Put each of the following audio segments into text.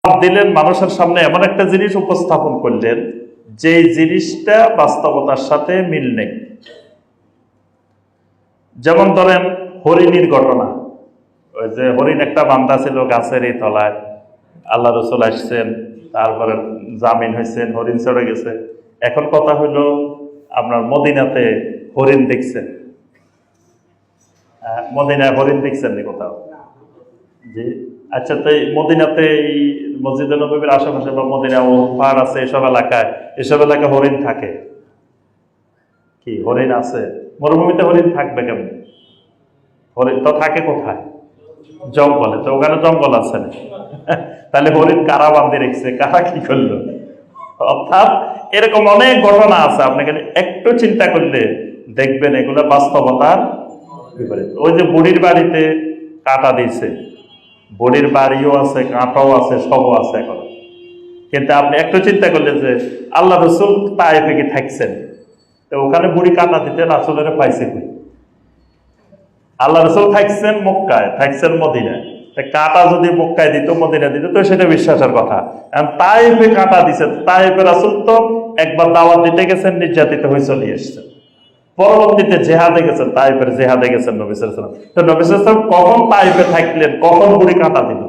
দিলেন মানুষের সামনে এমন একটা জিনিস উপস্থাপন করলেন যে জিনিসটা বাস্তবতার সাথে মিল নেই। যেমন ধরেন হরিণীর ঘটনা। ওই যে হরিণ একটা বান্দা ছিল গাছের এই তলায়, আল্লাহ রসুল আসছেন, তারপরে জামিন হয়েছেন, হরিণ চড়ে গেছে। এখন কথা হইল আপনার মদিনাতে হরিণ দেখছেন? মদিনায় হরিণ দেখছেন নি কোথাও? জি। আচ্ছা, তো মদিনাতে এই মসজিদে নববীর আশেপাশে বা মদিনা ও পাহাড় আছে, এসব এলাকায় হরিণ থাকে কি? হরিণ আছে? মরুভূমিতে হরিণ থাকবে কেমন? হরিণ তো থাকে কোথায়? জঙ্গলে। তো ওখানে জঙ্গল আছে না? তাহলে হরিণ কারা বান্ধে রেখেছে, কারা কি করলো? অর্থাৎ এরকম অনেক ঘটনা আছে, আপনাকে একটু চিন্তা করলে দেখবেন এগুলো বাস্তবতার বিপরীত। ওই যে বুড়ির বাড়িতে কাঁটা দিয়েছে, বুড়ির বাড়িও আছে, কাঁটাও আছে, সবও আছে এখন। কিন্তু আপনি একটু চিন্তা করলেন যে আল্লাহ রসুল তায়েফে কি থাকছেন, তো ওখানে বুড়ি কাঁটা দিতে রাসূলের পাইছে কি? আল্লাহ রসুল থাকছেন মক্কায়, থাকছেন মদিনায়। কাঁটা যদি মক্কায় দিত, মদিনা দিত, তো সেটা বিশ্বাসের কথা। তায়েফে কাঁটা দিছে, তায়েফে রাসূল তো একবার দাওয়াত দিতে গেছেন, নির্যাতিত হয়ে চলে এসছেন। পরবর্তীতে জেহাদে গেছেন, তায়েফের জেহাদে গেছেন নবী সাল্লাল্লাহু আলাইহি ওয়াসাল্লাম। তো নবী সাল্লাল্লাহু আলাইহি ওয়াসাল্লাম কখন তায়েফে থাকলেন, কখন বুড়ি কাঁটা দিল?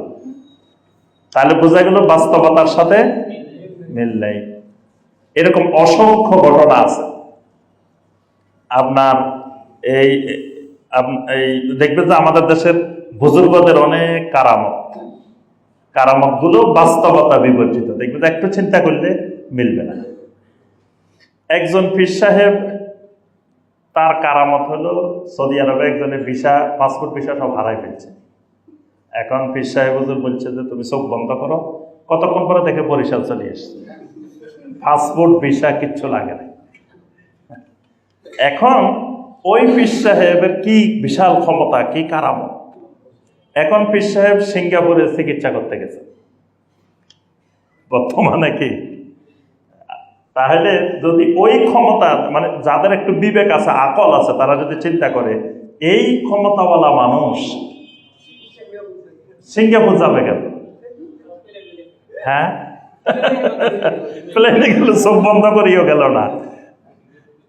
তাহলে বোঝা গেল বাস্তবতার সাথে মিল নেই। এরকম অসংখ্য ঘটনা আছে। আপনার এই দেখবেন যে আমাদের দেশের বুজুর্গদের অনেক কারামত গুলো বাস্তবতা বিবর্জিত। দেখবেন যে একটু চিন্তা করলে মিলবে না। একজন পীর সাহেব, তার কারামত হলো সৌদি আরবে একজনের ভিসা, পাসপোর্ট ভিসা সব হারাই ফেলছে। এখন পীর সাহেব হুজুর বলছে যে তুমি চোখ বন্ধ করো, কতক্ষণ পরে দেখে বরিশাল চলে এসছে, পাসপোর্ট ভিসা কিচ্ছু লাগে না। এখন ওই পীর সাহেবের কি বিশাল ক্ষমতা, কি কারামত! এখন পীর সাহেব সিঙ্গাপুরে চিকিৎসা করতে গেছে বর্তমানে। কি তাহলে যদি ওই ক্ষমতা, মানে যাদের একটু বিবেক আছে, আকল আছে, তারা যদি চিন্তা করে এই ক্ষমতাওয়ালা মানুষ সিঙ্গাপুর যাবে কেন? হ্যাঁ, প্লেনে গেল, চোখ বন্ধ করিও গেল না।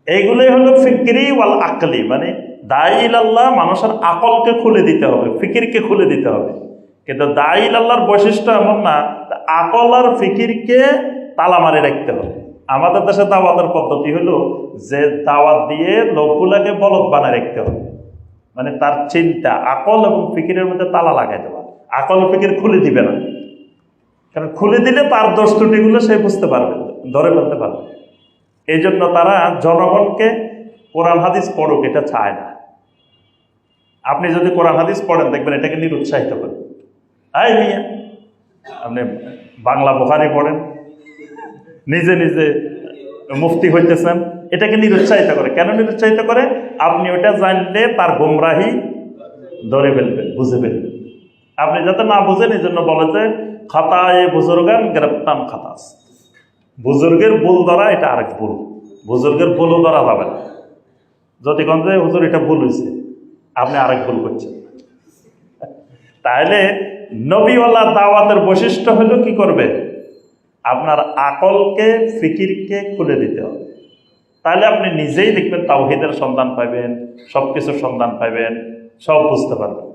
এইগুলোই হলো ফিকরি ওয়াল আকলি, মানে দায়ী আল্লাহ মানুষের আকলকে খুলে দিতে হবে, ফিকিরকে খুলে দিতে হবে। কিন্তু দায়ী আল্লাহর বৈশিষ্ট্য এমন না আকল আর ফিকিরকে তালা মারি রাখতে হবে। আমাদের দেশে দাওয়াতের পদ্ধতি হলো যে দাওয়াত দিয়ে লোকগুলাকে বলদ বানায় রাখতে হবে, মানে তার চিন্তা, আকল এবং ফিকিরের মধ্যে তালা লাগাই দেওয়া। আকল ফিকির খুলে দিবে না, কারণ খুলে দিলে তার দোষ ত্রুটিগুলো সে বুঝতে পারবে, ধরে ফেলতে পারবে। এই জন্য তারা জনগণকে কোরআন হাদিস পড়ুক এটা চায় না। আপনি যদি কোরআন হাদিস পড়েন দেখবেন এটাকে নিরুৎসাহিত করেন। এই মিয়া, আপনি বাংলা বুখারী পড়েন, নিজে নিজে মুফতি হইতেছেন, এটাকে নিরুৎসাহিত করে। কেন নিরুৎসাহিত করে? আপনি ওটা জানলে তার গোমরাহি ধরে ফেলবেন, বুঝে ফেলবেন। আপনি যাতে না বুঝেন এই জন্য বলে যে খাতায়ে বুজুর্গান গ্রেপ্তান খাতাস, বুজুর্গের ভুল ধরা এটা আরেক ভুল, বুজুর্গের ভুলও ধরা যাবে না। যদি কোন যে হুজুর এটা ভুল হয়েছে, আপনি আরেক ভুল করছেন। তাহলে নবীওয়ালা দাওয়াতের বৈশিষ্ট্য হলো কি করবে? আপনার আকলকে, ফিকিরকে খুলে দিতে হবে। তাহলে আপনি নিজেই দেখবেন তাওহীদের সন্ধান পাবেন, সবকিছুর সন্ধান পাবেন, সব বুঝতে পারবেন।